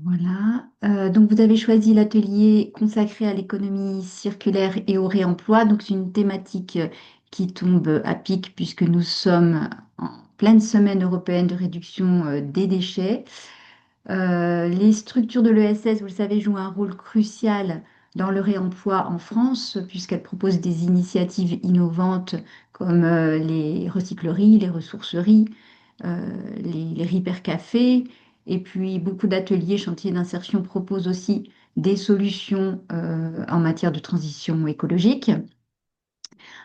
Voilà. Donc, vous avez choisi l'atelier consacré à l'économie circulaire et au réemploi. Donc, c'est une thématique qui tombe à pic puisque nous sommes en pleine semaine européenne de réduction des déchets. Les structures de l'ESS, vous le savez, jouent un rôle crucial dans le réemploi en France puisqu'elles proposent des initiatives innovantes comme les recycleries, les ressourceries, les Hypercafés. Et puis, beaucoup d'ateliers, chantiers d'insertion proposent aussi des solutions en matière de transition écologique.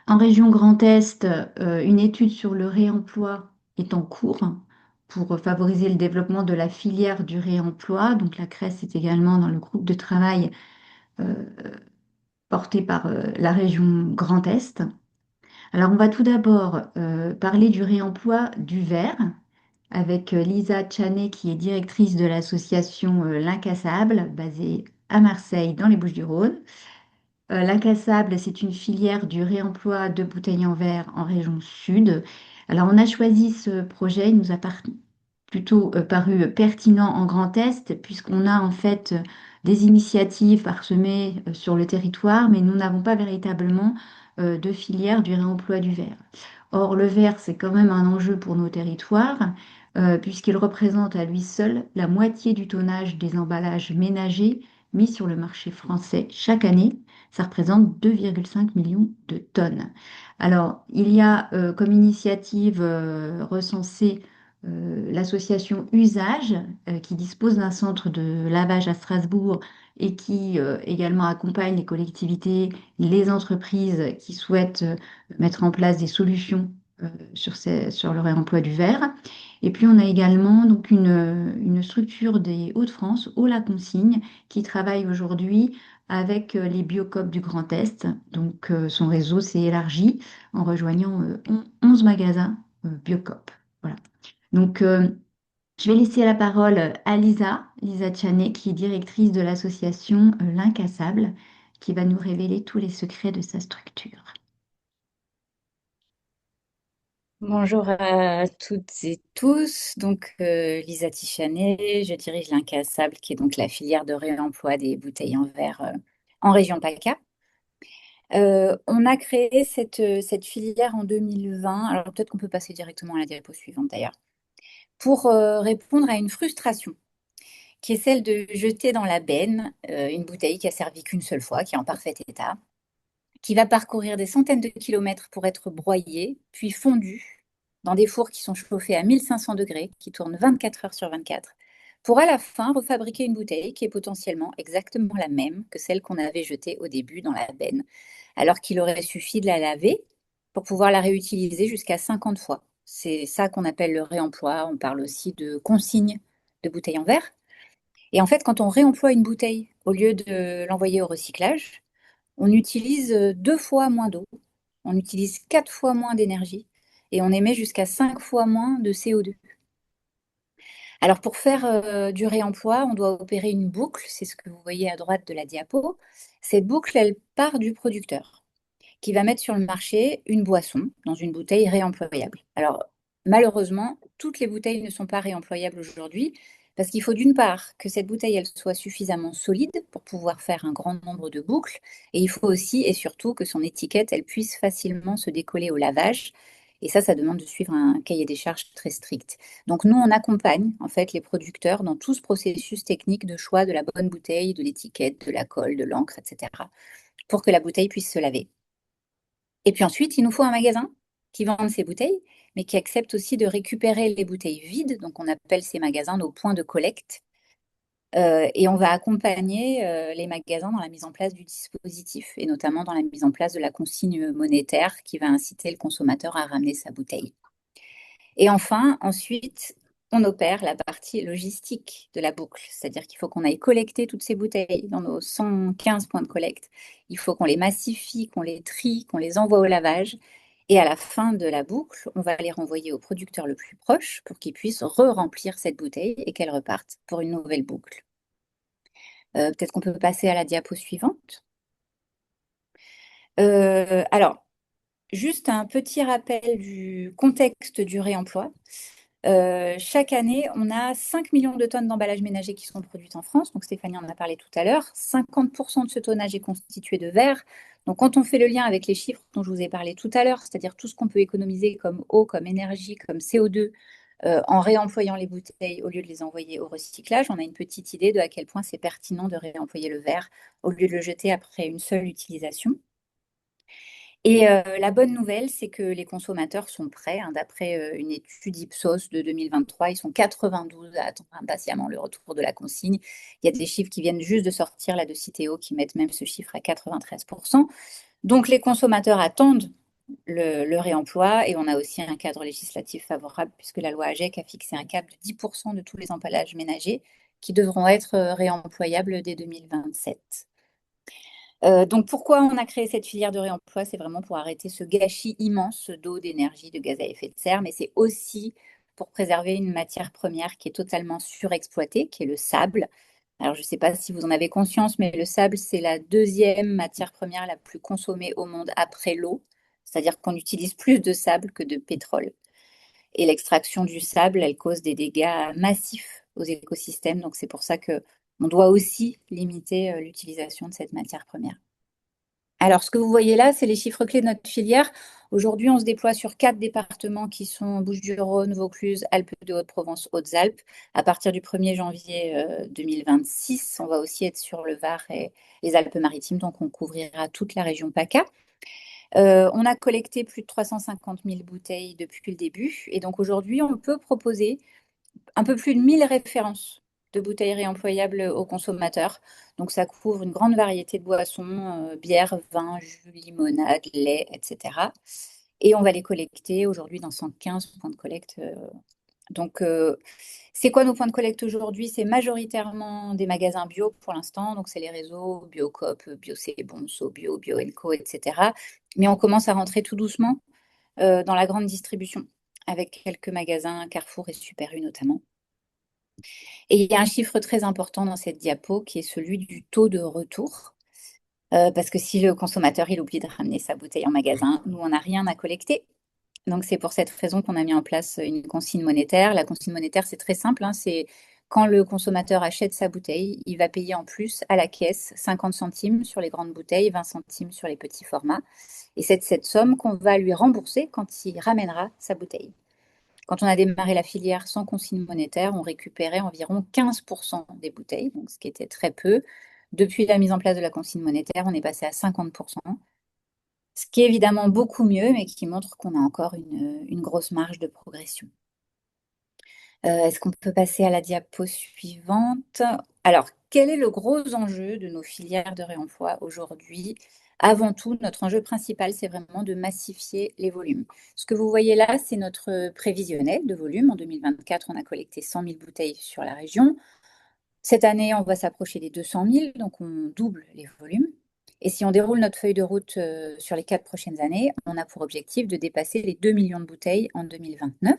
En région Grand Est, une étude sur le réemploi est en cours pour favoriser le développement de la filière du réemploi. Donc, la CRES est également dans le groupe de travail euh, porté par la région Grand Est. Alors, on va tout d'abord parler du réemploi du verre avec Lisa Chanet, qui est directrice de l'association L'Incassable, basée à Marseille, dans les Bouches-du-Rhône. L'Incassable, c'est une filière du réemploi de bouteilles en verre en région sud. Alors, on a choisi ce projet, il nous a plutôt paru pertinent en Grand Est, puisqu'on a en fait des initiatives parsemées sur le territoire, mais nous n'avons pas véritablement de filière du réemploi du verre. Or, le verre, c'est quand même un enjeu pour nos territoires, puisqu'il représente à lui seul la moitié du tonnage des emballages ménagers mis sur le marché français chaque année. Ça représente 2,5 millions de tonnes. Alors, il y a comme initiative recensée l'association Usage, qui dispose d'un centre de lavage à Strasbourg et qui également accompagne les collectivités, les entreprises qui souhaitent mettre en place des solutions sur le réemploi du verre. Et puis, on a également donc une structure des Hauts-de-France, Eau la Consigne, qui travaille aujourd'hui avec les Biocoop du Grand Est. Donc, son réseau s'est élargi en rejoignant 11 magasins Biocoop. Voilà. Donc, je vais laisser la parole à Lisa Chanet, qui est directrice de l'association L'Incassable, qui va nous révéler tous les secrets de sa structure. Bonjour à toutes et tous. Lisa Tichanet, je dirige l'Incassable, qui est donc la filière de réemploi des bouteilles en verre en région PACA. On a créé cette filière en 2020. Alors peut-être qu'on peut passer directement à la diapo suivante d'ailleurs, pour répondre à une frustration, qui est celle de jeter dans la benne une bouteille qui a servi qu'une seule fois, qui est en parfait état, qui va parcourir des centaines de kilomètres pour être broyée, puis fondue dans des fours qui sont chauffés à 1500 degrés, qui tournent 24 heures sur 24, pour à la fin refabriquer une bouteille qui est potentiellement exactement la même que celle qu'on avait jetée au début dans la benne, alors qu'il aurait suffi de la laver pour pouvoir la réutiliser jusqu'à 50 fois. C'est ça qu'on appelle le réemploi. On parle aussi de consigne de bouteilles en verre. Et en fait, quand on réemploie une bouteille, au lieu de l'envoyer au recyclage, on utilise 2 fois moins d'eau, on utilise 4 fois moins d'énergie et on émet jusqu'à 5 fois moins de CO2. Alors pour faire du réemploi, on doit opérer une boucle, c'est ce que vous voyez à droite de la diapo. Cette boucle, elle part du producteur qui va mettre sur le marché une boisson dans une bouteille réemployable. Alors, malheureusement, toutes les bouteilles ne sont pas réemployables aujourd'hui parce qu'il faut d'une part que cette bouteille elle soit suffisamment solide pour pouvoir faire un grand nombre de boucles et il faut aussi et surtout que son étiquette elle puisse facilement se décoller au lavage. Et ça demande de suivre un cahier des charges très strict. Donc nous, on accompagne en fait les producteurs dans tout ce processus technique de choix de la bonne bouteille, de l'étiquette, de la colle, de l'encre, etc., pour que la bouteille puisse se laver. Et puis ensuite, il nous faut un magasin qui vende ces bouteilles, mais qui accepte aussi de récupérer les bouteilles vides. Donc, on appelle ces magasins nos points de collecte. Et on va accompagner les magasins dans la mise en place du dispositif, et notamment dans la mise en place de la consigne monétaire qui va inciter le consommateur à ramener sa bouteille. Et enfin, ensuite, on opère la partie logistique de la boucle, c'est-à-dire qu'il faut qu'on aille collecter toutes ces bouteilles dans nos 115 points de collecte. Il faut qu'on les massifie, qu'on les trie, qu'on les envoie au lavage. Et à la fin de la boucle, on va les renvoyer au producteur le plus proche pour qu'il puisse re-remplir cette bouteille et qu'elle reparte pour une nouvelle boucle. Peut-être qu'on peut passer à la diapo suivante. Alors, juste un petit rappel du contexte du réemploi. Chaque année, on a 5 millions de tonnes d'emballages ménagers qui sont produites en France. Donc, Stéphanie en a parlé tout à l'heure. 50% de ce tonnage est constitué de verre. Donc, quand on fait le lien avec les chiffres dont je vous ai parlé tout à l'heure, c'est-à-dire tout ce qu'on peut économiser comme eau, comme énergie, comme CO2, en réemployant les bouteilles au lieu de les envoyer au recyclage, on a une petite idée de à quel point c'est pertinent de réemployer le verre au lieu de le jeter après une seule utilisation. Et la bonne nouvelle, c'est que les consommateurs sont prêts, hein. D'après une étude Ipsos de 2023, ils sont 92 à attendre impatiemment le retour de la consigne. Il y a des chiffres qui viennent juste de sortir là de Citeo qui mettent même ce chiffre à 93%. Donc les consommateurs attendent le réemploi et on a aussi un cadre législatif favorable puisque la loi AGEC a fixé un cap de 10% de tous les emballages ménagers qui devront être réemployables dès 2027. Donc pourquoi on a créé cette filière de réemploi? C'est vraiment pour arrêter ce gâchis immense d'eau, d'énergie, de gaz à effet de serre, mais c'est aussi pour préserver une matière première qui est totalement surexploitée, qui est le sable. Alors je ne sais pas si vous en avez conscience, mais le sable, c'est la deuxième matière première la plus consommée au monde après l'eau. C'est-à-dire qu'on utilise plus de sable que de pétrole. Et l'extraction du sable, elle cause des dégâts massifs aux écosystèmes. Donc c'est pour ça que on doit aussi limiter l'utilisation de cette matière première. Alors, ce que vous voyez là, c'est les chiffres clés de notre filière. Aujourd'hui, on se déploie sur 4 départements qui sont Bouches-du-Rhône, Vaucluse, Alpes-de-Haute-Provence, Hautes-Alpes. À partir du 1er janvier 2026, on va aussi être sur le Var et les Alpes-Maritimes, donc on couvrira toute la région PACA. On a collecté plus de 350 000 bouteilles depuis le début, et donc aujourd'hui, on peut proposer un peu plus de 1000 références de bouteilles réemployables aux consommateurs. Donc ça couvre une grande variété de boissons, bière, vin, jus, limonade, lait, etc. Et on va les collecter aujourd'hui dans 115 points de collecte. Donc, c'est quoi nos points de collecte aujourd'hui? C'est majoritairement des magasins bio pour l'instant. Donc, c'est les réseaux Biocoop, Bio C'est Bon, So Bio, Bio Co, etc. Mais on commence à rentrer tout doucement dans la grande distribution avec quelques magasins Carrefour et Super U notamment. Et il y a un chiffre très important dans cette diapo qui est celui du taux de retour. Parce que si le consommateur il oublie de ramener sa bouteille en magasin, nous, on n'a rien à collecter. Donc, c'est pour cette raison qu'on a mis en place une consigne monétaire. La consigne monétaire, c'est très simple, hein, c'est quand le consommateur achète sa bouteille, il va payer en plus à la caisse 50 centimes sur les grandes bouteilles, 20 centimes sur les petits formats. Et c'est cette somme qu'on va lui rembourser quand il ramènera sa bouteille. Quand on a démarré la filière sans consigne monétaire, on récupérait environ 15% des bouteilles, donc ce qui était très peu. Depuis la mise en place de la consigne monétaire, on est passé à 50%, ce qui est évidemment beaucoup mieux, mais qui montre qu'on a encore une grosse marge de progression. Est-ce qu'on peut passer à la diapo suivante? Alors, quel est le gros enjeu de nos filières de réemploi aujourd'hui? Avant tout, notre enjeu principal, c'est vraiment de massifier les volumes. Ce que vous voyez là, c'est notre prévisionnel de volume. En 2024, on a collecté 100 000 bouteilles sur la région. Cette année, on va s'approcher des 200 000, donc on double les volumes. Et si on déroule notre feuille de route sur les 4 prochaines années, on a pour objectif de dépasser les 2 millions de bouteilles en 2029.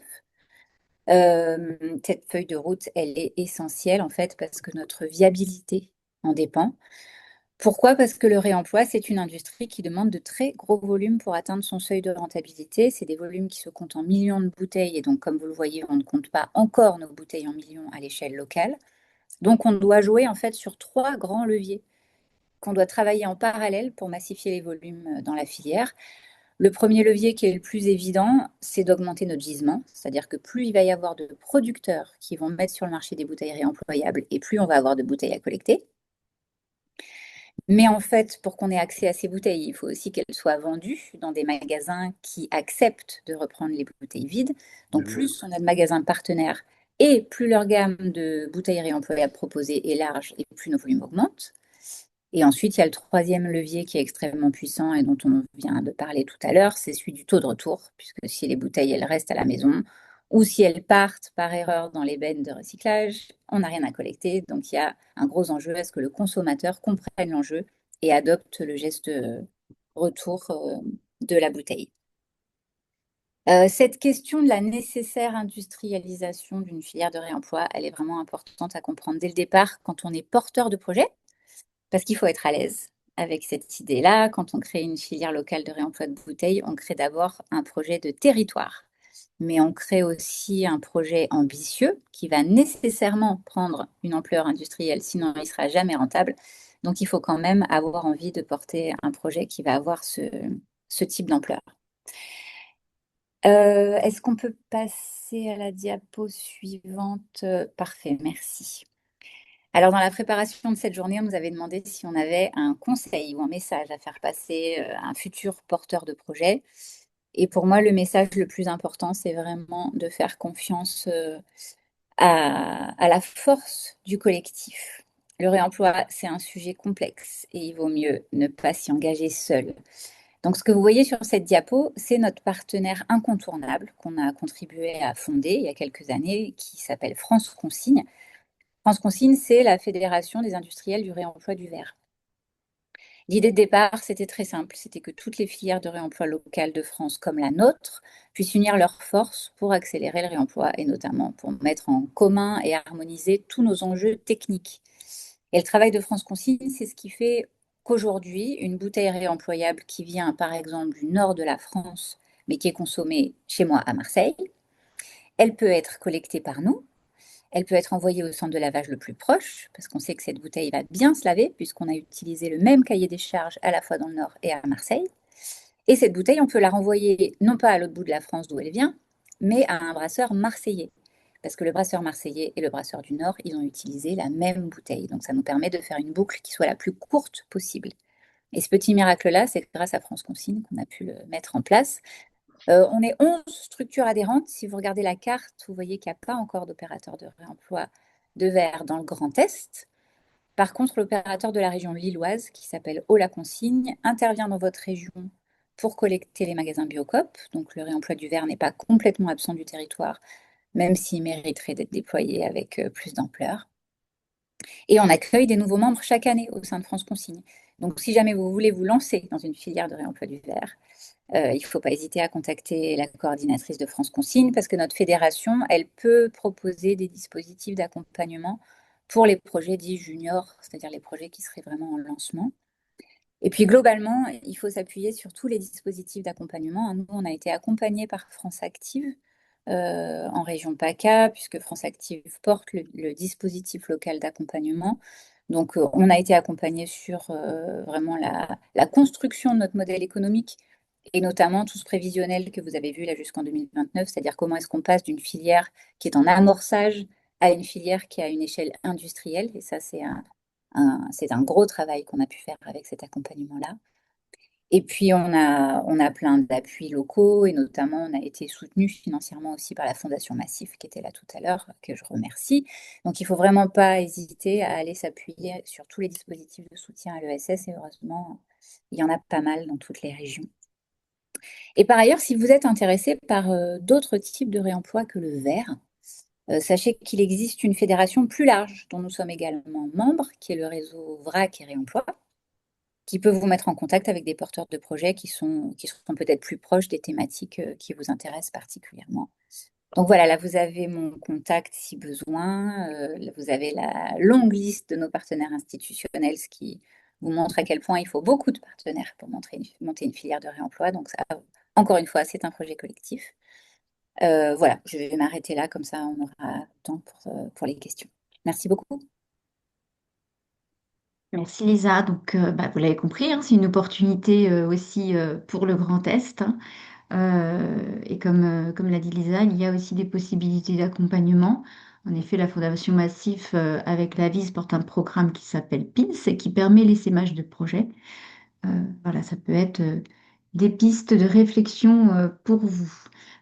Cette feuille de route, elle est essentielle en fait parce que notre viabilité en dépend. Pourquoi? Parce que le réemploi, c'est une industrie qui demande de très gros volumes pour atteindre son seuil de rentabilité. C'est des volumes qui se comptent en millions de bouteilles et donc, comme vous le voyez, on ne compte pas encore nos bouteilles en millions à l'échelle locale. Donc, on doit jouer en fait sur 3 grands leviers qu'on doit travailler en parallèle pour massifier les volumes dans la filière. Le premier levier qui est le plus évident, c'est d'augmenter notre gisement. C'est-à-dire que plus il va y avoir de producteurs qui vont mettre sur le marché des bouteilles réemployables et plus on va avoir de bouteilles à collecter. Mais en fait, pour qu'on ait accès à ces bouteilles, il faut aussi qu'elles soient vendues dans des magasins qui acceptent de reprendre les bouteilles vides. Donc plus on a de magasins partenaires et plus leur gamme de bouteilles réemployables proposées est large et plus nos volumes augmentent. Et ensuite, il y a le troisième levier qui est extrêmement puissant et dont on vient de parler tout à l'heure, c'est celui du taux de retour, puisque si les bouteilles, elles restent à la maison, ou si elles partent par erreur dans les bennes de recyclage, on n'a rien à collecter. Donc il y a un gros enjeu à ce que le consommateur comprenne l'enjeu et adopte le geste retour de la bouteille. Cette question de la nécessaire industrialisation d'une filière de réemploi, elle est vraiment importante à comprendre dès le départ quand on est porteur de projet. Parce qu'il faut être à l'aise avec cette idée-là. Quand on crée une filière locale de réemploi de bouteilles, on crée d'abord un projet de territoire. mais on crée aussi un projet ambitieux qui va nécessairement prendre une ampleur industrielle, sinon il ne sera jamais rentable. Donc il faut quand même avoir envie de porter un projet qui va avoir ce type d'ampleur. Est-ce qu'on peut passer à la diapo suivante? Parfait, merci. Alors, dans la préparation de cette journée, on nous avait demandé si on avait un conseil ou un message à faire passer à un futur porteur de projet. Et pour moi, le message le plus important, c'est vraiment de faire confiance à la force du collectif. Le réemploi, c'est un sujet complexe et il vaut mieux ne pas s'y engager seul. Donc, ce que vous voyez sur cette diapo, c'est notre partenaire incontournable qu'on a contribué à fonder il y a quelques années, qui s'appelle France Consigne. France Consigne, c'est la Fédération des industriels du réemploi du verre. L'idée de départ, c'était très simple, c'était que toutes les filières de réemploi local de France, comme la nôtre, puissent unir leurs forces pour accélérer le réemploi et notamment pour mettre en commun et harmoniser tous nos enjeux techniques. Et le travail de France Consigne, c'est ce qui fait qu'aujourd'hui, une bouteille réemployable qui vient par exemple du nord de la France, mais qui est consommée chez moi à Marseille, elle peut être collectée par nous. Elle peut être envoyée au centre de lavage le plus proche, parce qu'on sait que cette bouteille va bien se laver, puisqu'on a utilisé le même cahier des charges à la fois dans le Nord et à Marseille. Et cette bouteille, on peut la renvoyer non pas à l'autre bout de la France d'où elle vient, mais à un brasseur marseillais. Parce que le brasseur marseillais et le brasseur du Nord, ils ont utilisé la même bouteille. Donc ça nous permet de faire une boucle qui soit la plus courte possible. Et ce petit miracle-là, c'est grâce à France Consigne qu'on a pu le mettre en place. On est 11 structures adhérentes. Si vous regardez la carte, vous voyez qu'il n'y a pas encore d'opérateur de réemploi de verre dans le Grand Est. Par contre, l'opérateur de la région lilloise, qui s'appelle Ola Consigne, intervient dans votre région pour collecter les magasins Biocoop. Donc le réemploi du verre n'est pas complètement absent du territoire, même s'il mériterait d'être déployé avec plus d'ampleur. Et on accueille des nouveaux membres chaque année au sein de France Consigne. Donc si jamais vous voulez vous lancer dans une filière de réemploi du verre, il ne faut pas hésiter à contacter la coordinatrice de France Consigne parce que notre fédération, elle peut proposer des dispositifs d'accompagnement pour les projets dits juniors, c'est-à-dire les projets qui seraient vraiment en lancement. Et puis globalement, il faut s'appuyer sur tous les dispositifs d'accompagnement. Nous, on a été accompagnés par France Active en région PACA, puisque France Active porte le dispositif local d'accompagnement. Donc, on a été accompagnés sur vraiment la construction de notre modèle économique et notamment tout ce prévisionnel que vous avez vu là jusqu'en 2029, c'est-à-dire comment est-ce qu'on passe d'une filière qui est en amorçage à une filière qui a une échelle industrielle. Et ça, c'est un gros travail qu'on a pu faire avec cet accompagnement-là. Et puis, on a plein d'appuis locaux et notamment, on a été soutenu financièrement aussi par la Fondation Massif qui était là tout à l'heure, que je remercie. Donc, il ne faut vraiment pas hésiter à aller s'appuyer sur tous les dispositifs de soutien à l'ESS et heureusement, il y en a pas mal dans toutes les régions. Et par ailleurs, si vous êtes intéressé par d'autres types de réemploi que le verre, sachez qu'il existe une fédération plus large dont nous sommes également membres, qui est le réseau VRAC et Réemploi, qui peut vous mettre en contact avec des porteurs de projets qui seront peut-être plus proches des thématiques qui vous intéressent particulièrement. Donc voilà, là vous avez mon contact si besoin. Là, vous avez la longue liste de nos partenaires institutionnels, ce qui vous montre à quel point il faut beaucoup de partenaires pour monter une filière de réemploi. Donc ça, encore une fois, c'est un projet collectif. Voilà, je vais m'arrêter là, comme ça on aura temps pour les questions. Merci beaucoup. Merci Lisa. Donc, vous l'avez compris, hein, c'est une opportunité aussi pour le Grand Est, hein. Et comme l'a dit Lisa, il y a aussi des possibilités d'accompagnement. En effet, la Fondation Massif avec la VIS porte un programme qui s'appelle PINS et qui permet l'essaimage de projets. Voilà, ça peut être des pistes de réflexion pour vous.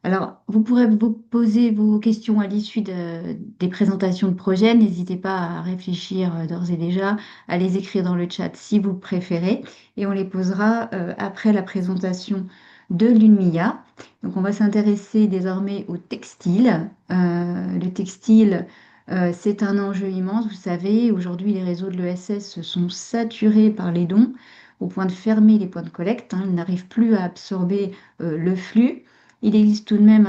Alors, vous pourrez vous poser vos questions à l'issue des présentations de projets. N'hésitez pas à réfléchir d'ores et déjà, à les écrire dans le chat si vous préférez, et on les posera après la présentation de l'UNMIA. Donc, on va s'intéresser désormais au textile. Le textile, c'est un enjeu immense. Vous savez, aujourd'hui, les réseaux de l'ESS sont saturés par les dons au point de fermer les points de collecte, hein. Ils n'arrivent plus à absorber le flux. Il existe tout de même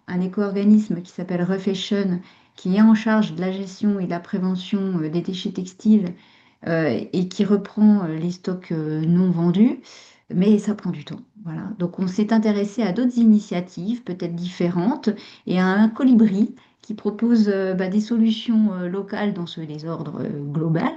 un éco-organisme qui s'appelle Refashion, qui est en charge de la gestion et de la prévention des déchets textiles et qui reprend les stocks non vendus. mais ça prend du temps. Voilà. Donc on s'est intéressé à d'autres initiatives, peut-être différentes, et à un colibri qui propose des solutions locales dans ce désordre global.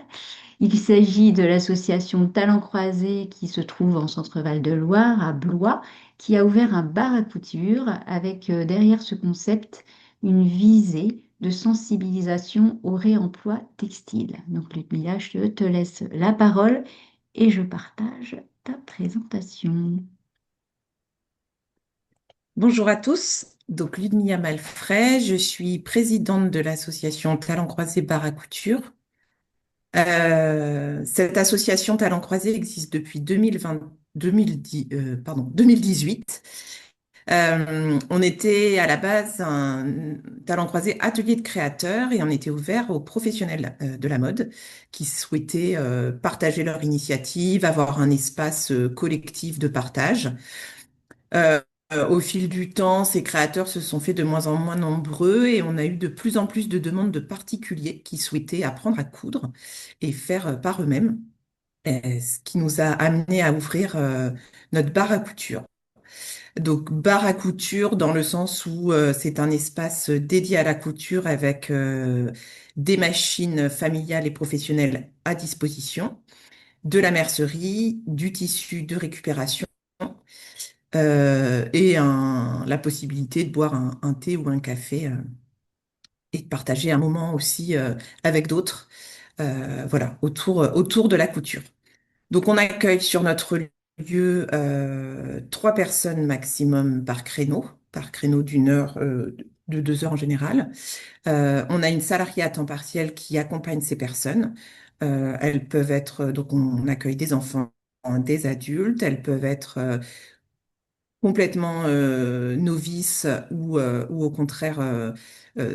Il s'agit de l'association Talents Croisés qui se trouve en Centre-Val de Loire, à Blois, qui a ouvert un bar à couture avec derrière ce concept une visée de sensibilisation au réemploi textile. Donc Ludmilla, je te laisse la parole et je partage ta présentation. Bonjour à tous. Donc, Ludmilla Malfray, je suis présidente de l'association Talents Croisés Bar à Couture. Cette association Talents Croisés existe depuis 2020, 2010, 2018. On était à la base un Talents Croisés atelier de créateurs et on était ouvert aux professionnels de la mode qui souhaitaient partager leur initiative, avoir un espace collectif de partage. Euh, Au fil du temps, ces créateurs se sont fait de moins en moins nombreux et on a eu de plus en plus de demandes de particuliers qui souhaitaient apprendre à coudre et faire par eux-mêmes, ce qui nous a amené à ouvrir notre bar à couture. Donc, bar à couture dans le sens où c'est un espace dédié à la couture avec des machines familiales et professionnelles à disposition, de la mercerie, du tissu de récupération la possibilité de boire un thé ou un café et de partager un moment aussi avec d'autres, voilà, autour de la couture. Donc on accueille sur notre lieu 3 personnes maximum par créneau d'une heure, de 2 heures en général. On a une salariée à temps partiel qui accompagne ces personnes. Elles peuvent être, donc on accueille des enfants, des adultes, elles peuvent être complètement novice ou au contraire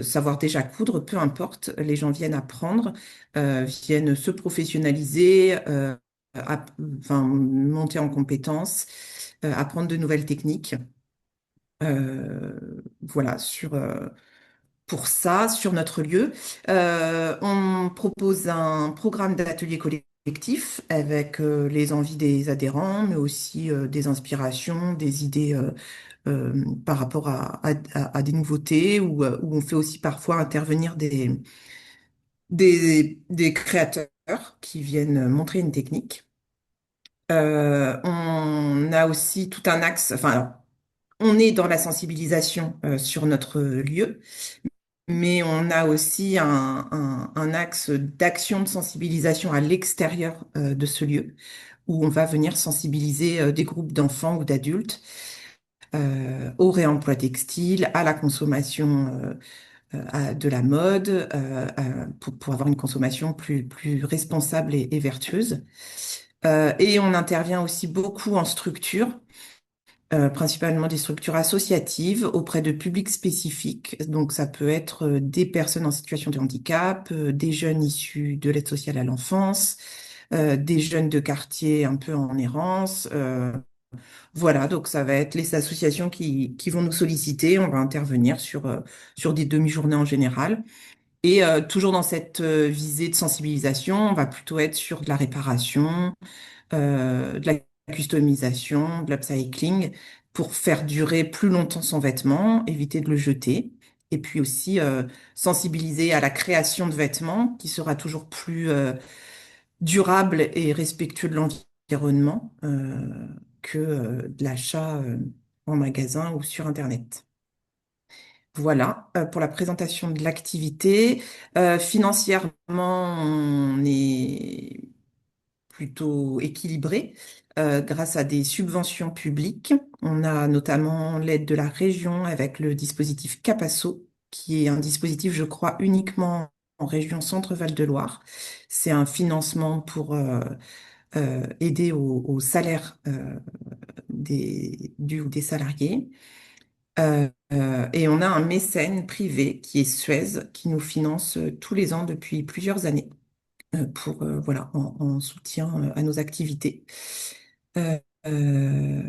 savoir déjà coudre, peu importe, les gens viennent apprendre, viennent se professionnaliser, enfin, monter en compétences, apprendre de nouvelles techniques. Voilà, pour ça, sur notre lieu. On propose un programme d'atelier collectif avec les envies des adhérents, mais aussi des inspirations, des idées par rapport à des nouveautés, où on fait aussi parfois intervenir des créateurs qui viennent montrer une technique. On a aussi tout un axe, enfin, alors, on est dans la sensibilisation sur notre lieu, mais on a aussi un axe d'action de sensibilisation à l'extérieur de ce lieu, où on va venir sensibiliser des groupes d'enfants ou d'adultes au réemploi textile, à la consommation de la mode, pour avoir une consommation plus responsable et vertueuse. Et on intervient aussi beaucoup en structure, principalement des structures associatives auprès de publics spécifiques. Donc, ça peut être des personnes en situation de handicap, des jeunes issus de l'aide sociale à l'enfance, des jeunes de quartier un peu en errance. Voilà, donc ça va être les associations qui vont nous solliciter. On va intervenir sur des demi-journées en général. Et toujours dans cette visée de sensibilisation, on va plutôt être sur de la réparation, de la customisation, de l'upcycling pour faire durer plus longtemps son vêtement, éviter de le jeter. Et puis aussi sensibiliser à la création de vêtements qui sera toujours plus durable et respectueux de l'environnement que de l'achat en magasin ou sur Internet. Voilà pour la présentation de l'activité. Financièrement, on est plutôt équilibré grâce à des subventions publiques. On a notamment l'aide de la région avec le dispositif Capasso, qui est un dispositif, je crois, uniquement en région Centre-Val de Loire. C'est un financement pour aider au salaire du ou des salariés. Et on a un mécène privé qui est Suez, qui nous finance tous les ans depuis plusieurs années pour voilà en soutien à nos activités. Euh, euh,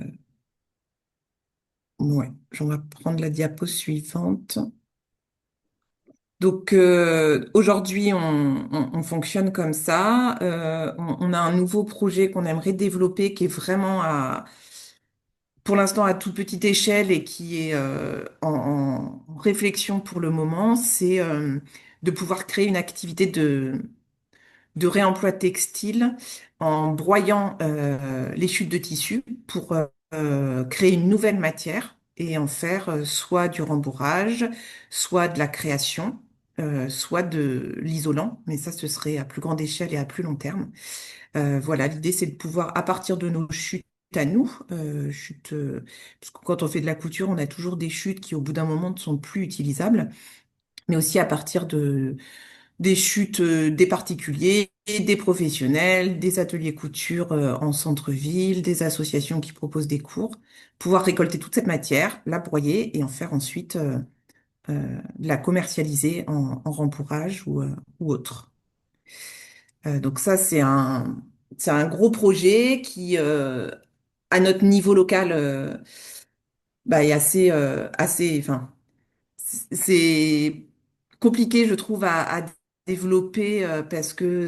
ouais, on va prendre la diapo suivante. Donc aujourd'hui, on fonctionne comme ça. On a un nouveau projet qu'on aimerait développer qui est vraiment pour l'instant à toute petite échelle et qui est en réflexion pour le moment. C'est de pouvoir créer une activité de réemploi textile en broyant les chutes de tissu pour créer une nouvelle matière et en faire soit du rembourrage, soit de la création, soit de l'isolant, mais ça, ce serait à plus grande échelle et à plus long terme. Voilà, l'idée, c'est de pouvoir, à partir de nos chutes à nous, parce que quand on fait de la couture, on a toujours des chutes qui, au bout d'un moment, ne sont plus utilisables, mais aussi à partir des chutes des particuliers, des professionnels, des ateliers couture en centre-ville, des associations qui proposent des cours, pouvoir récolter toute cette matière, la broyer et en faire ensuite la commercialiser en rempourrage ou autre. Donc ça, c'est un gros projet qui, à notre niveau local, bah, est enfin, c'est compliqué, je trouve, à développer parce que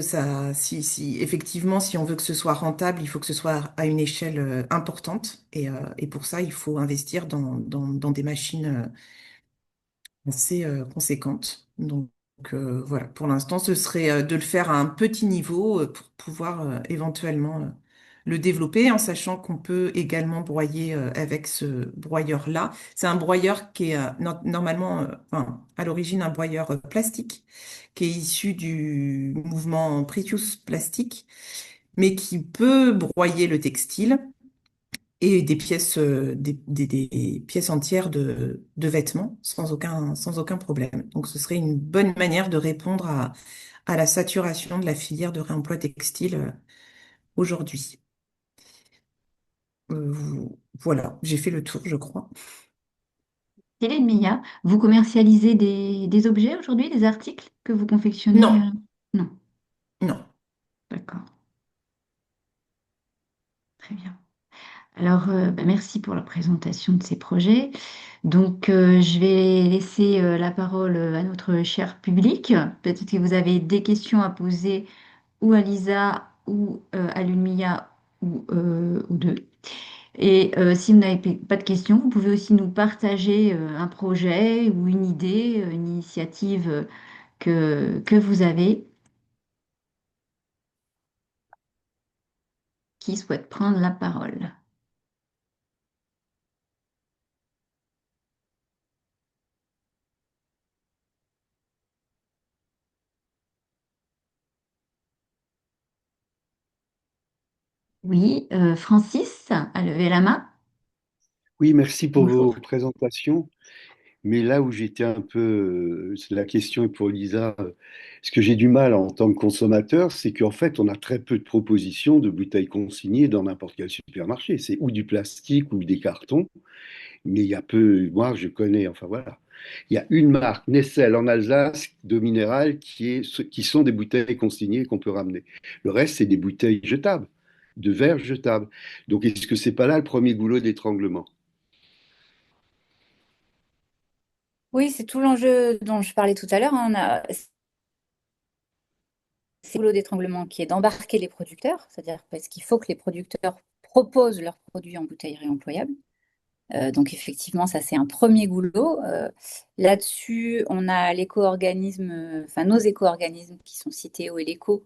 effectivement, si on veut que ce soit rentable, il faut que ce soit à une échelle importante. Et pour ça, il faut investir dans des machines assez conséquentes. Donc, voilà, pour l'instant, ce serait de le faire à un petit niveau pour pouvoir éventuellement le développer en sachant qu'on peut également broyer avec ce broyeur-là. C'est un broyeur qui est normalement, enfin, à l'origine, un broyeur plastique qui est issu du mouvement Pretius Plastique, mais qui peut broyer le textile et des pièces, des pièces entières de vêtements sans aucun problème. Donc, ce serait une bonne manière de répondre à la saturation de la filière de réemploi textile aujourd'hui. Voilà, j'ai fait le tour, je crois. Hélène Mia, vous commercialisez des objets aujourd'hui, des articles que vous confectionnez? Non, Non, non. d'accord, très bien. Alors, bah, merci pour la présentation de ces projets. Donc, je vais laisser la parole à notre cher public. Peut-être que vous avez des questions à poser ou à Lisa ou à Lumia ou deux. Et si vous n'avez pas de questions, vous pouvez aussi nous partager un projet ou une idée, une initiative que vous avez qui souhaite prendre la parole. Oui, Francis a levé la main. Oui, merci pour vos Bonjour. présentations. Mais là où j'étais un peu, la question est pour Lisa, ce que j'ai du mal en tant que consommateur, c'est qu'en fait, on a très peu de propositions de bouteilles consignées dans n'importe quel supermarché. C'est ou du plastique ou des cartons, mais il y a peu, moi je connais, enfin voilà. Il y a une marque, Nessel en Alsace, d'eau minérale, qui sont des bouteilles consignées qu'on peut ramener. Le reste, c'est des bouteilles jetables, de verre jetables. Donc, est-ce que c'est pas là le premier goulot d'étranglement? Oui, c'est tout l'enjeu dont je parlais tout à l'heure, hein. C'est le goulot d'étranglement qui est d'embarquer les producteurs, c'est-à-dire parce qu'il faut que les producteurs proposent leurs produits en bouteilles réemployables. Donc effectivement, ça c'est un premier goulot. Là-dessus, on a l'éco-organisme, enfin nos éco-organismes qui sont cités au Eleco,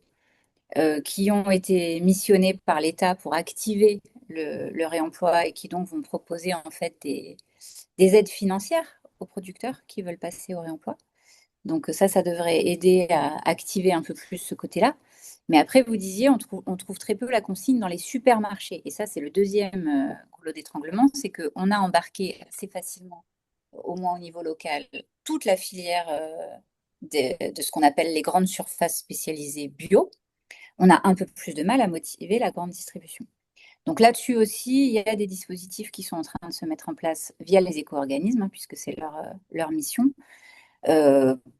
qui ont été missionnés par l'État pour activer le réemploi et qui donc vont proposer en fait des aides financières aux producteurs qui veulent passer au réemploi. Donc ça devrait aider à activer un peu plus ce côté-là. Mais après, vous disiez, on trouve très peu la consigne dans les supermarchés. Et ça, c'est le deuxième goulot d'étranglement, c'est qu'on a embarqué assez facilement, au moins au niveau local, toute la filière de ce qu'on appelle les grandes surfaces spécialisées bio. On a un peu plus de mal à motiver la grande distribution. Donc là-dessus aussi, il y a des dispositifs qui sont en train de se mettre en place via les éco-organismes, hein, puisque c'est leur mission,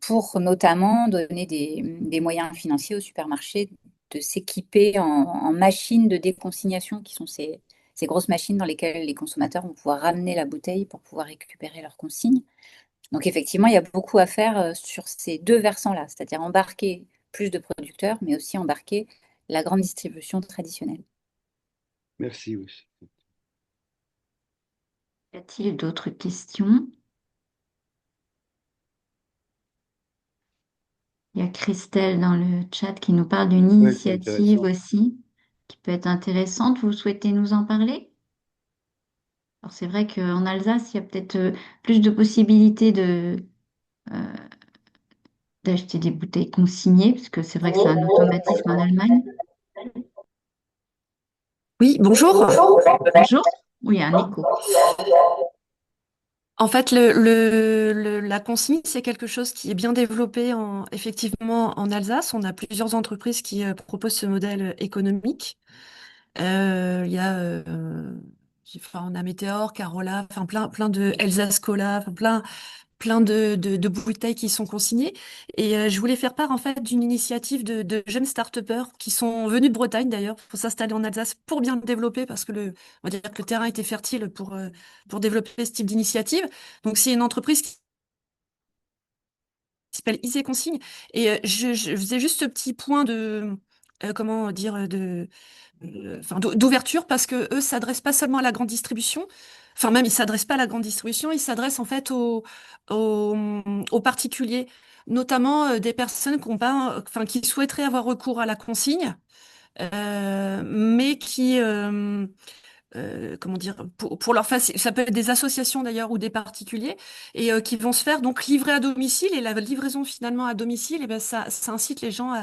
pour notamment donner des moyens financiers aux supermarchés de s'équiper en machines de déconsignation, qui sont ces grosses machines dans lesquelles les consommateurs vont pouvoir ramener la bouteille pour pouvoir récupérer leurs consignes. Donc effectivement, il y a beaucoup à faire sur ces deux versants-là, c'est-à-dire embarquer plus de producteurs, mais aussi embarquer la grande distribution traditionnelle. Merci aussi. Y a-t-il d'autres questions? Il y a Christelle dans le chat qui nous parle d'une Ouais, c'est initiative intéressant. aussi qui peut être intéressante. Vous souhaitez nous en parler? Alors c'est vrai qu'en Alsace, il y a peut-être plus de possibilités euh, d'acheter des bouteilles consignées, parce que c'est vrai que c'est un automatisme en Allemagne. Oui, bonjour. Bonjour. Oui, il y a un écho. En fait, la consigne, c'est quelque chose qui est bien développé effectivement en Alsace. On a plusieurs entreprises qui proposent ce modèle économique. Il y a, enfin, on a Météor, Carola, enfin plein de Elsace Cola, enfin, plein de bouteilles qui sont consignées. Et je voulais faire part en fait d'une initiative de jeunes start-upers qui sont venus de Bretagne d'ailleurs pour s'installer en Alsace pour bien le développer parce que on va dire que le terrain était fertile pour développer ce type d'initiative. Donc c'est une entreprise qui s'appelle Isée Consigne. Et je faisais juste ce petit point comment dire, enfin, d'ouverture parce que eux s'adressent pas seulement à la grande distribution. Enfin, même, ils s'adressent pas à la grande distribution, ils s'adressent en fait aux, aux particuliers, notamment des personnes qui ont pas, enfin, qui souhaiteraient avoir recours à la consigne, mais qui, comment dire, pour leur ça peut être des associations d'ailleurs ou des particuliers, et qui vont se faire donc livrer à domicile. Et la livraison finalement à domicile, et ben ça incite les gens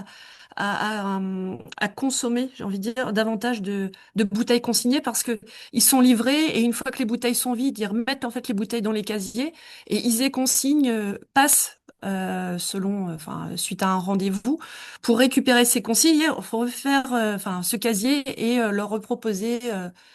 à consommer, j'ai envie de dire, davantage de bouteilles consignées parce que ils sont livrés et une fois que les bouteilles sont vides, ils remettent en fait les bouteilles dans les casiers et Isée Consigne passe selon, enfin, suite à un rendez-vous pour récupérer ces consignes, il faut refaire, enfin, ce casier et leur reproposer,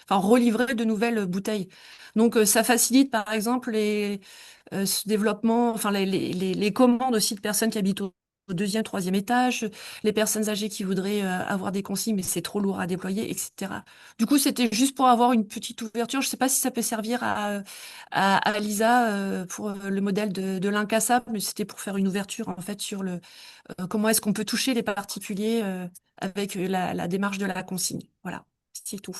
enfin, relivrer de nouvelles bouteilles. Donc, ça facilite, par exemple, ce développement, enfin, les commandes aussi de personnes qui habitent au deuxième, troisième étage, les personnes âgées qui voudraient avoir des consignes, mais c'est trop lourd à déployer, etc. Du coup, c'était juste pour avoir une petite ouverture. Je sais pas si ça peut servir à Lisa pour le modèle de l'incassable, mais c'était pour faire une ouverture en fait sur comment est-ce qu'on peut toucher les particuliers avec la démarche de la consigne. Voilà, c'est tout.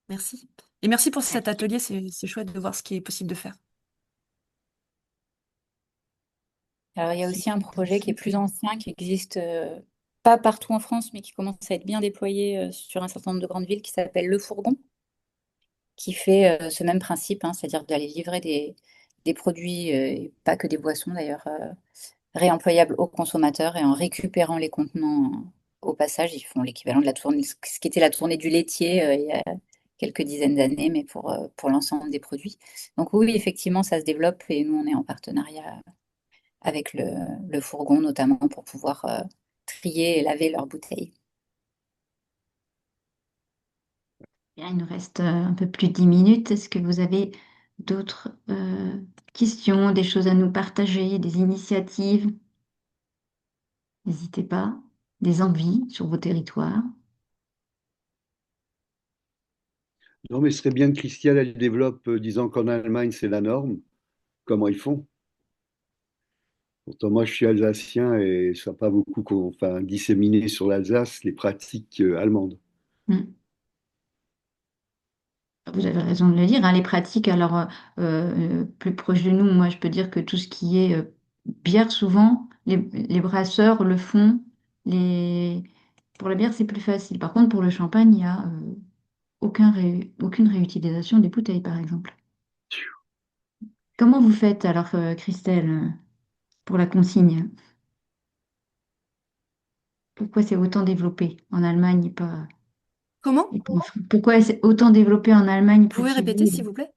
Merci. Et merci pour cet Merci. atelier, c'est chouette de voir ce qui est possible de faire. Alors, il y a C'est aussi un projet qui est intéressant. plus ancien, qui existe pas partout en France, mais qui commence à être bien déployé sur un certain nombre de grandes villes, qui s'appelle Le Fourgon, qui fait ce même principe, hein, c'est-à-dire d'aller livrer des produits, et pas que des boissons d'ailleurs, réemployables aux consommateurs et en récupérant les contenants au passage. Ils font l'équivalent de la tournée, ce qui était la tournée du laitier il y a quelques dizaines d'années, mais pour l'ensemble des produits. Donc oui, effectivement, ça se développe et nous, on est en partenariat avec le fourgon, notamment pour pouvoir trier et laver leurs bouteilles. Bien, il nous reste un peu plus de 10 minutes. Est-ce que vous avez d'autres questions, des choses à nous partager, des initiatives? N'hésitez pas. Des envies sur vos territoires. Non, mais ce serait bien que Christiane, elle développe, disant qu'en Allemagne, c'est la norme. Comment ils font? Pourtant, moi, je suis alsacien et ça n'a pas beaucoup enfin, disséminé sur l'Alsace les pratiques allemandes. Hmm. Vous avez raison de le dire, hein, les pratiques, alors plus proche de nous, moi je peux dire que tout ce qui est bière, souvent, les brasseurs le font. Les... Pour la bière, c'est plus facile. Par contre, pour le champagne, il n'y a aucune réutilisation des bouteilles, par exemple. Comment vous faites alors, Christelle, pour la consigne? Pourquoi c'est autant développé en Allemagne Comment? et pas en France? Pourquoi c'est autant développé en Allemagne Vous près de pouvez chez répéter, vous? s'il vous plaît?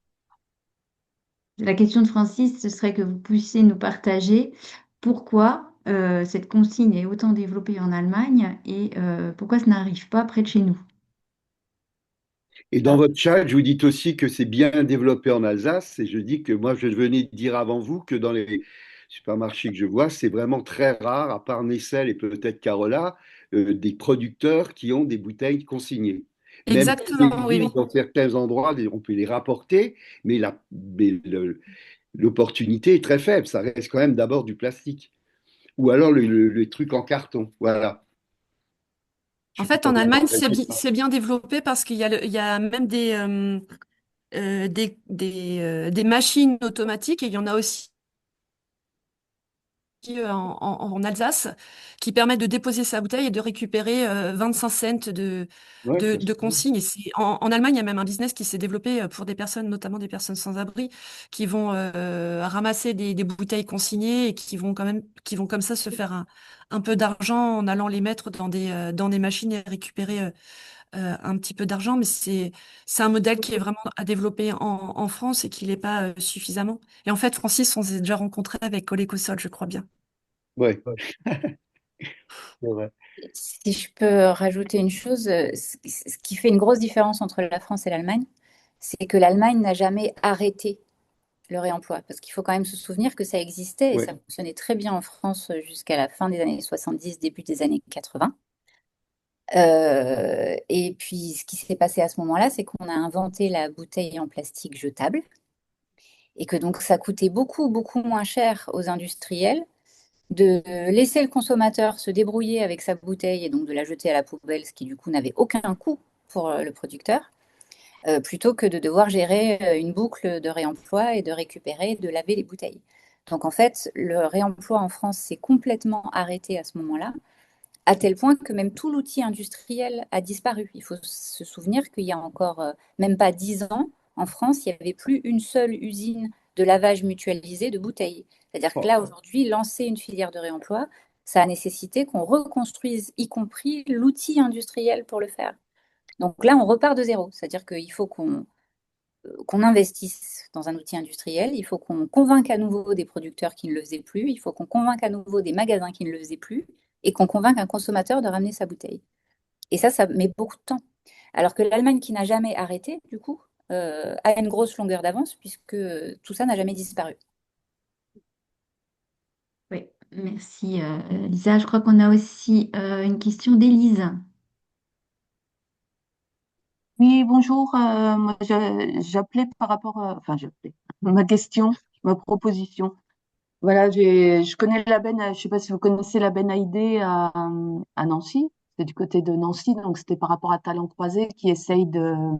La question de Francis, ce serait que vous puissiez nous partager pourquoi cette consigne est autant développée en Allemagne et pourquoi ça n'arrive pas près de chez nous. Et dans votre chat, je vous dites aussi que c'est bien développé en Alsace. Et je dis que moi, je venais de dire avant vous que dans les supermarchés que je vois, c'est vraiment très rare, à part Nessel et peut-être Carola, des producteurs qui ont des bouteilles consignées. Même il Exactement, oui, existe oui. dans certains endroits, on peut les rapporter, mais l'opportunité est très faible. Ça reste quand même d'abord du plastique. Ou alors les trucs en carton. Voilà. Je En sais pas fait, en comment on Allemagne, appelle ça. c'est bien développé parce il y a même des machines automatiques et il y en a aussi en Alsace qui permettent de déposer sa bouteille et de récupérer 25 cents Ouais, ça, de c'est bien. consignes. Et en Allemagne, il y a même un business qui s'est développé pour des personnes, notamment des personnes sans abri, qui vont ramasser des bouteilles consignées et qui vont comme ça se faire un peu d'argent en allant les mettre dans des machines et récupérer un petit peu d'argent. Mais c'est un modèle qui est vraiment à développer en France et qui l'est pas suffisamment. Et en fait, Francis, on s'est déjà rencontré avec Colécosol, je crois bien. Ouais, c'est vrai. Si je peux rajouter une chose, ce qui fait une grosse différence entre la France et l'Allemagne, c'est que l'Allemagne n'a jamais arrêté le réemploi. Parce qu'il faut quand même se souvenir que ça existait et Ouais. ça fonctionnait très bien en France jusqu'à la fin des années 70, début des années 80. Et puis, ce qui s'est passé à ce moment-là, c'est qu'on a inventé la bouteille en plastique jetable et que donc ça coûtait beaucoup, beaucoup moins cher aux industriels de laisser le consommateur se débrouiller avec sa bouteille et donc de la jeter à la poubelle, ce qui du coup n'avait aucun coût pour le producteur, plutôt que de devoir gérer une boucle de réemploi et de récupérer, de laver les bouteilles. Donc en fait, le réemploi en France s'est complètement arrêté à ce moment-là, à tel point que même tout l'outil industriel a disparu. Il faut se souvenir qu'il y a encore même pas 10 ans, en France, il n'y avait plus une seule usine de lavage mutualisé de bouteilles. C'est-à-dire que Oh, là, aujourd'hui, lancer une filière de réemploi, ça a nécessité qu'on reconstruise, y compris l'outil industriel pour le faire. Donc là, on repart de zéro. C'est-à-dire qu'il faut qu'on investisse dans un outil industriel, il faut qu'on convainque à nouveau des producteurs qui ne le faisaient plus, il faut qu'on convainque à nouveau des magasins qui ne le faisaient plus, et qu'on convainque un consommateur de ramener sa bouteille. Et ça met beaucoup de temps. Alors que l'Allemagne, qui n'a jamais arrêté, du coup, a une grosse longueur d'avance, puisque tout ça n'a jamais disparu. Oui, merci Lisa. Je crois qu'on a aussi une question d'Élise. Oui, bonjour. Moi, j'appelais par rapport, enfin, j'appelais ma question, ma proposition. Voilà, je connais la benne, je sais pas si vous connaissez la benne Haïdé à Nancy. C'est du côté de Nancy, donc c'était par rapport à Talent Croisé qui essaye de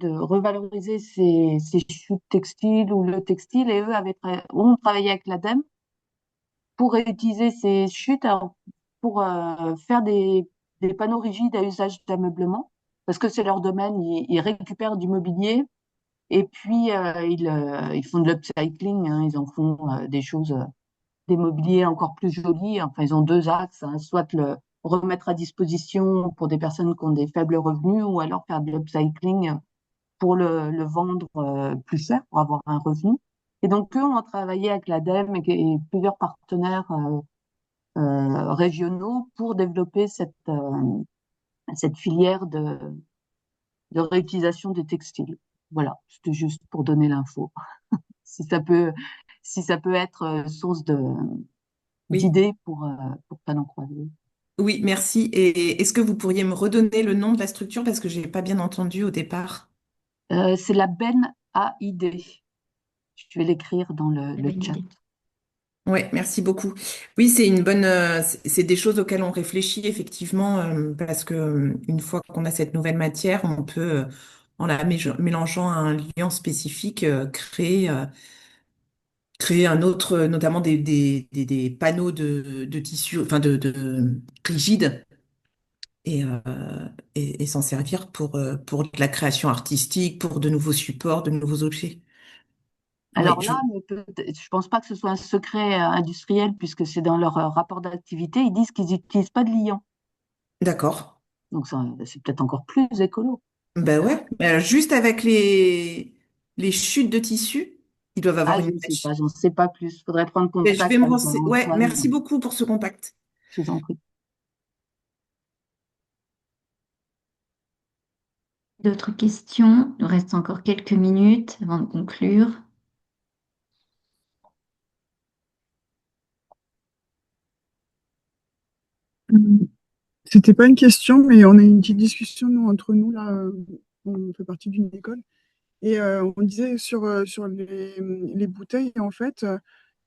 revaloriser ces chutes textiles ou le textile. Et eux ont travaillé avec l'ADEME pour réutiliser ces chutes pour faire des panneaux rigides à usage d'ameublement, parce que c'est leur domaine, ils récupèrent du mobilier et puis ils font de l'upcycling, hein, ils en font des choses, des mobiliers encore plus jolis. Enfin, ils ont deux axes, hein, soit le remettre à disposition pour des personnes qui ont des faibles revenus, ou alors faire de l'upcycling pour le vendre plus cher, pour avoir un revenu. Et donc, eux ont travaillé avec l'ADEME et plusieurs partenaires régionaux pour développer cette filière de réutilisation des textiles. Voilà, c'était juste pour donner l'info. Si ça peut, si ça peut être source Oui, d'idées pour Talent Croisé. oui, merci. Et est-ce que vous pourriez me redonner le nom de la structure parce que j'ai pas bien entendu au départ? C'est la Ben AID. Je vais l'écrire dans La le bonne chat. idée. Oui, merci beaucoup. Oui, c'est une bonne, c'est des choses auxquelles on réfléchit effectivement parce que une fois qu'on a cette nouvelle matière, on peut, en la mélangeant à un liant spécifique, créer un autre, notamment des panneaux de tissu, enfin de rigides et, et s'en servir pour de la création artistique, pour de nouveaux supports, de nouveaux objets. Oui, Alors là, je pense pas que ce soit un secret industriel puisque c'est dans leur rapport d'activité. Ils disent qu'ils n'utilisent pas de liant. d'accord. Donc c'est peut-être encore plus écolo. Ben ouais. Mais alors, juste avec les chutes de tissu, ils doivent avoir Ah, une je ne sais pas, pêche. j'en sais pas plus. Faudrait prendre Ben, je vais contact me avec renseigner. Ouais, merci Antoine. beaucoup pour ce contact. Je vous en prie. D'autres questions? Il nous reste encore quelques minutes avant de conclure. C'était pas une question, mais on a eu une petite discussion, nous, entre nous, là. On fait partie d'une école. Et on disait sur les bouteilles, en fait,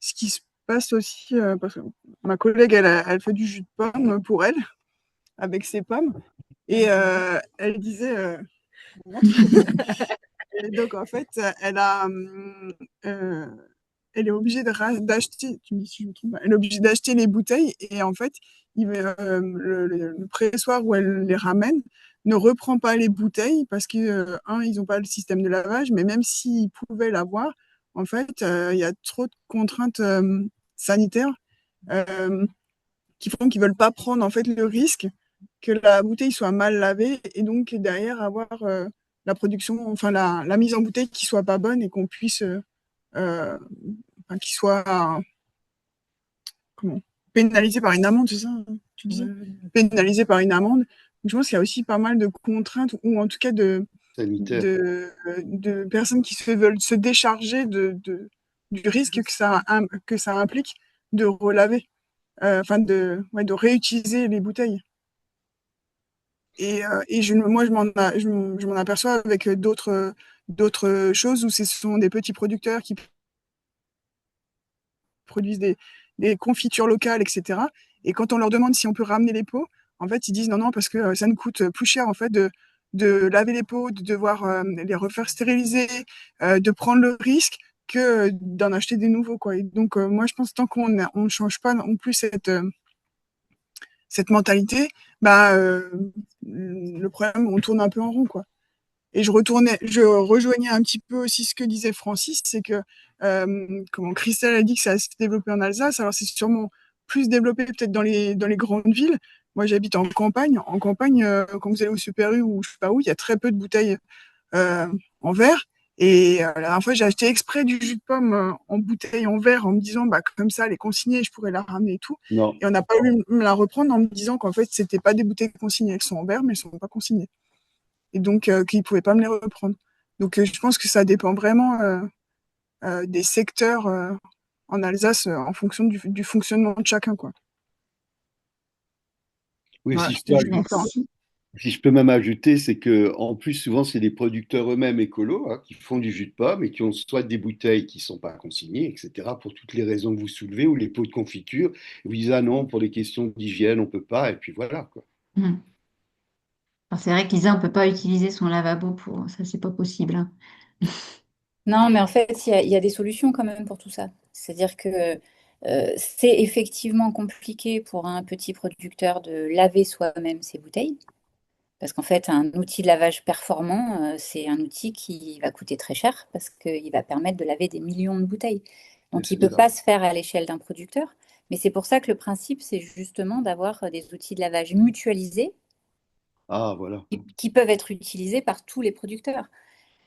ce qui se passe aussi, parce que ma collègue, elle fait du jus de pomme pour elle, avec ses pommes. Et elle disait, et donc en fait, euh, elle est obligée d'acheter, tu me dis si je me trompe pas, elle est obligée d'acheter les bouteilles et en fait, le pressoir où elle les ramène ne reprend pas les bouteilles parce que, ils n'ont pas le système de lavage, mais même s'ils pouvaient l'avoir, en fait, il y a trop de contraintes sanitaires euh, qui font qu'ils veulent pas prendre en fait le risque que la bouteille soit mal lavée et donc derrière avoir la production, enfin la mise en bouteille qui soit pas bonne et qu'on puisse, enfin, qui soit comment, pénalisé par une amende, c'est ça, tu disais? Pénalisé par une amende. Donc, je pense qu'il y a aussi pas mal de contraintes ou en tout cas sanitaire. de personnes qui veulent se décharger du risque que ça implique de relaver, enfin ouais, de réutiliser les bouteilles. Et moi, je m'en aperçois avec d'autres choses où ce sont des petits producteurs qui produisent des confitures locales, etc. Et quand on leur demande si on peut ramener les pots, en fait, ils disent non, non, parce que ça nous coûte plus cher en fait de laver les pots, de devoir les refaire stériliser, de prendre le risque que d'en acheter des nouveaux, quoi. Et donc, moi, je pense que tant on ne change pas non plus cette mentalité, bah, le problème, on tourne un peu en rond, quoi. Et je rejoignais un petit peu aussi ce que disait Francis, c'est que, comment Christelle a dit que ça s'est développé en Alsace, alors c'est sûrement plus développé peut-être dans les grandes villes. Moi, j'habite en campagne. En campagne, quand vous allez au Super U ou je sais pas où, il y a très peu de bouteilles euh, en verre. Et la dernière fois, j'ai acheté exprès du jus de pomme en bouteille en verre en me disant, bah, comme ça, elle est consignée, je pourrais la ramener et tout. Non. Et on n'a pas voulu me la reprendre en me disant qu'en fait, c'était pas des bouteilles consignées. Elles sont en verre, mais elles sont pas consignées. Et donc, qu'ils ne pouvaient pas me les reprendre. Donc, je pense que ça dépend vraiment des secteurs en Alsace en fonction du fonctionnement de chacun, quoi. Oui, Voilà, C'est ce que je voulais faire. merci. si je peux même ajouter, c'est que en plus, souvent, c'est des producteurs eux-mêmes écolos hein, qui font du jus de pomme et qui ont soit des bouteilles qui ne sont pas consignées, etc., pour toutes les raisons que vous soulevez, ou les pots de confiture. Et vous disent, ah non, pour des questions d'hygiène, on ne peut pas, et puis voilà, quoi. Hmm. Alors, c'est vrai que Lisa, on peut pas utiliser son lavabo pour ça, c'est pas possible, hein. Non, mais en fait, il y a des solutions quand même pour tout ça. C'est-à-dire que c'est effectivement compliqué pour un petit producteur de laver soi-même ses bouteilles. Parce qu'en fait, un outil de lavage performant, c'est un outil qui va coûter très cher parce qu'il va permettre de laver des millions de bouteilles. Donc, il ne C'est peut ça. pas se faire à l'échelle d'un producteur. Mais c'est pour ça que le principe, c'est justement d'avoir des outils de lavage mutualisés Ah, voilà. qui peuvent être utilisés par tous les producteurs.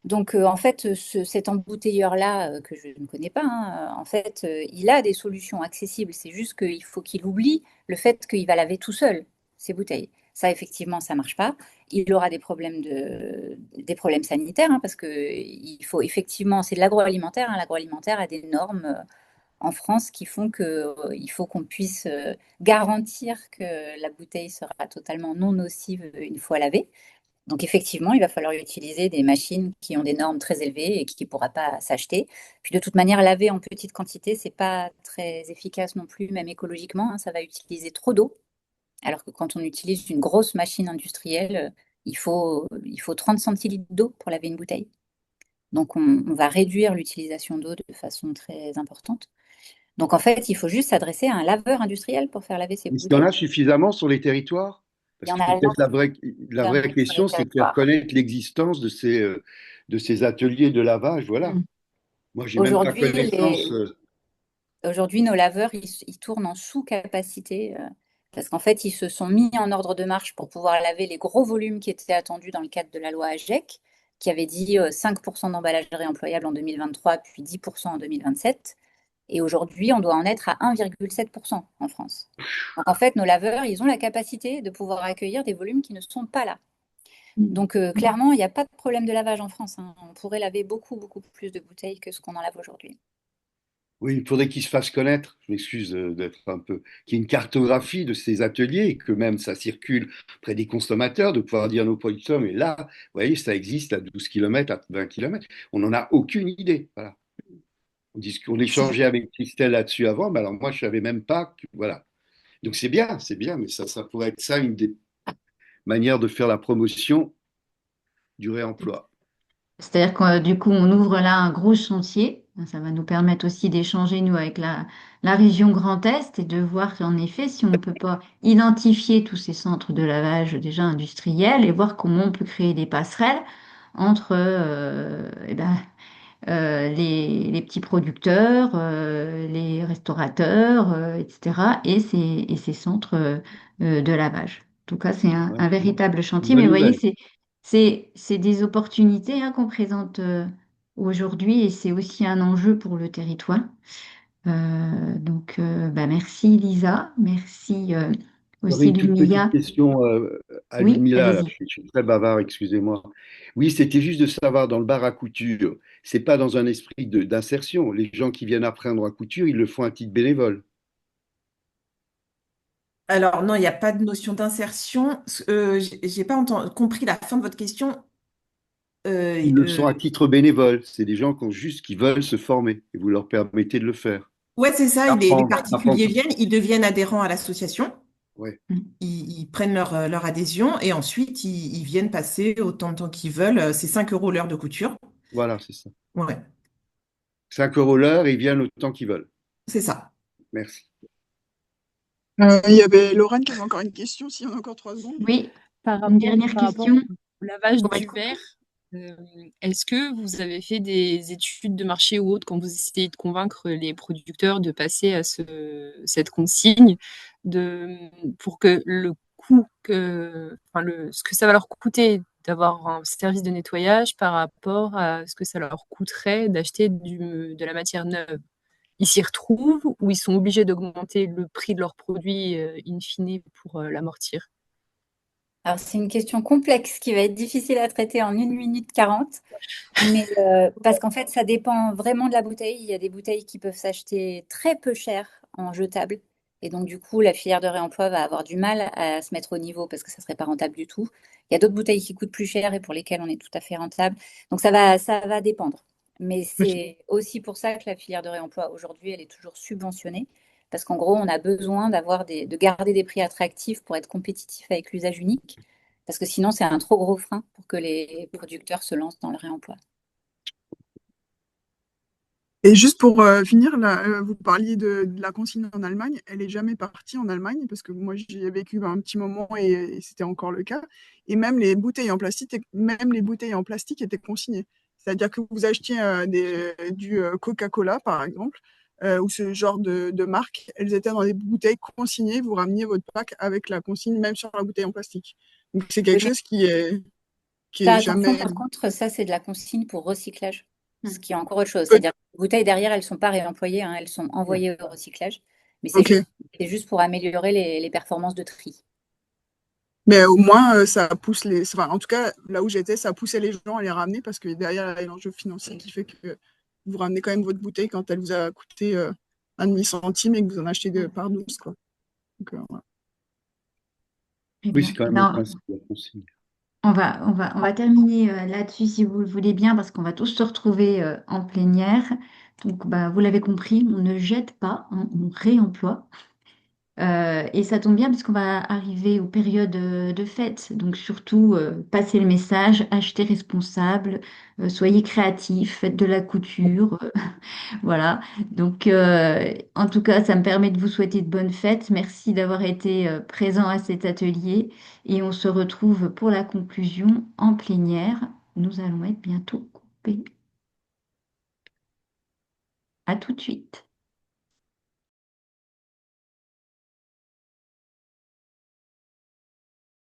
Donc, en fait, cet embouteilleur-là, que je ne connais pas, hein, en fait, il a des solutions accessibles. C'est juste qu'il faut qu'il oublie le fait qu'il va laver tout seul ses bouteilles. Ça, effectivement, ça marche pas. Il aura des problèmes sanitaires, hein, parce que il faut effectivement, c'est de l'agroalimentaire, hein. L'agroalimentaire a des normes en France qui font que, il faut qu'on puisse garantir que la bouteille sera totalement non nocive une fois lavée. Donc effectivement, il va falloir utiliser des machines qui ont des normes très élevées et qui ne pourra pas s'acheter. Puis de toute manière, laver en petite quantité, c'est pas très efficace non plus, même écologiquement, hein. Ça va utiliser trop d'eau. Alors que quand on utilise une grosse machine industrielle, il faut 30 centilitres d'eau pour laver une bouteille. Donc on va réduire l'utilisation d'eau de façon très importante. Donc en fait, il faut juste s'adresser à un laveur industriel pour faire laver ses Est-ce qu'il y en a bouteilles. suffisamment sur les territoires? Il y Parce en que a peut-être la vraie largement sur les question, c'est de faire territoires. connaître l'existence de ces ateliers de lavage. Voilà. Hmm. Moi, j'ai même pas Aujourd'hui, connaissance. Aujourd'hui, nos laveurs, ils tournent en sous-capacité parce qu'en fait, ils se sont mis en ordre de marche pour pouvoir laver les gros volumes qui étaient attendus dans le cadre de la loi AGEC, qui avait dit 5% d'emballage réemployable en 2023, puis 10% en 2027. Et aujourd'hui, on doit en être à 1,7% en France. Donc en fait, nos laveurs, ils ont la capacité de pouvoir accueillir des volumes qui ne sont pas là. Hmm. Donc clairement, il n'y a pas de problème de lavage en France, hein. On pourrait laver beaucoup, beaucoup plus de bouteilles que ce qu'on en lave aujourd'hui. Oui, il faudrait qu'ils se fassent connaître. Je m'excuse d'être un peu. Qu'il y ait une cartographie de ces ateliers et que même ça circule près des consommateurs, de pouvoir dire à nos producteurs, mais là, vous voyez, ça existe à 12 kilomètres, à 20 kilomètres. On n'en a aucune idée. Voilà. On échangeait avec Christelle là-dessus avant, mais alors moi, je savais même pas. Voilà. Donc c'est bien, mais ça pourrait être ça une des manières de faire la promotion du réemploi. C'est-à-dire que du coup, on ouvre là un gros chantier. Ça va nous permettre aussi d'échanger, nous, avec la région Grand Est et de voir en effet si on ne peut pas identifier tous ces centres de lavage déjà industriels et voir comment on peut créer des passerelles entre les petits producteurs, les restaurateurs, etc., et ces centres de lavage. En tout cas, c'est Ouais. un véritable Une chantier, mais bonne vous voyez, nouvelle. c'est des opportunités hein, qu'on présente aujourd'hui et c'est aussi un enjeu pour le territoire. Bah, merci Lisa, merci J'aurais aussi une toute petite Lumia. question à Oui, Ludmilla, là. allez-y. Je suis très bavard, excusez-moi. Oui, c'était juste de savoir, dans le bar à couture, c'est pas dans un esprit d'insertion. Les gens qui viennent apprendre à couture, ils le font à titre bénévole. Alors, non, il n'y a pas de notion d'insertion. J'ai pas compris la fin de votre question. Euh, Ils le sont euh, à titre bénévole. C'est des gens qui veulent se former et vous leur permettez de le faire. ouais, c'est ça. Les Apprendre. particuliers viennent, ils deviennent adhérents à l'association. Ouais, Ils prennent leur adhésion et ensuite ils viennent passer autant de temps qu'ils veulent. C'est 5 euros l'heure de couture. voilà, c'est ça. Ouais, 5 € l'heure et ils viennent autant qu'ils veulent. c'est ça. Merci. Il y avait Lorraine qui avait encore une question, s'il y en a encore 3 secondes. Oui, Par une rapport, dernière par rapport question au lavage pour du être... verre, euh, est-ce que vous avez fait des études de marché ou autres quand vous essayez de convaincre les producteurs de passer à cette consigne de, pour que le coût ce que ça va leur coûter d'avoir un service de nettoyage par rapport à ce que ça leur coûterait d'acheter de la matière neuve? Ils s'y retrouvent ou ils sont obligés d'augmenter le prix de leurs produits in fine pour l'amortir? Alors, c'est une question complexe qui va être difficile à traiter en 1 minute 40, mais parce qu'en fait, ça dépend vraiment de la bouteille. Il y a des bouteilles qui peuvent s'acheter très peu cher en jetable. Et donc, du coup, la filière de réemploi va avoir du mal à se mettre au niveau parce que ça ne serait pas rentable du tout. Il y a d'autres bouteilles qui coûtent plus cher et pour lesquelles on est tout à fait rentable. Donc, ça va dépendre. Mais c'est aussi pour ça que la filière de réemploi, aujourd'hui, elle est toujours subventionnée. Parce qu'en gros, on a besoin de garder des prix attractifs pour être compétitif avec l'usage unique. Parce que sinon, c'est un trop gros frein pour que les producteurs se lancent dans le réemploi. Et juste pour finir, là, vous parliez de la consigne en Allemagne. Elle n'est jamais partie en Allemagne parce que moi, j'y ai vécu un petit moment et c'était encore le cas. Et même les bouteilles en plastique étaient consignées. C'est-à-dire que vous achetiez du Coca-Cola, par exemple, ou ce genre de marque, elles étaient dans des bouteilles consignées. Vous rameniez votre pack avec la consigne, même sur la bouteille en plastique. Donc c'est quelque Oui, mais chose qui fais est attention, jamais. par contre, ça, c'est de la consigne pour recyclage. Ce Hmm. qui est encore autre chose. Peut- C'est-à-dire que les bouteilles derrière, elles ne sont pas réemployées, hein, elles sont Ouais. envoyées au recyclage. Mais Ok. c'est juste pour améliorer les performances de tri. Mais au moins, ça pousse enfin, en tout cas, là où j'étais, ça poussait les gens à les ramener parce que derrière, il y a l'enjeu financier qui fait que vous ramenez quand même votre bouteille quand elle vous a coûté un demi-centime et que vous en achetez par 12, quoi. Donc, voilà. Très Oui, bien. c'est quand Eh même le ben, principe de la consigne. on va terminer là-dessus si vous le voulez bien, parce qu'on va tous se retrouver en plénière. Donc, bah, vous l'avez compris, on ne jette pas, hein, on réemploie. Et ça tombe bien parce qu'on va arriver aux périodes de fête. Donc, surtout, passez le message, achetez responsable, soyez créatifs, faites de la couture. Voilà. Donc, en tout cas, ça me permet de vous souhaiter de bonnes fêtes. Merci d'avoir été présent à cet atelier. Et on se retrouve pour la conclusion en plénière. Nous allons être bientôt coupés. À tout de suite.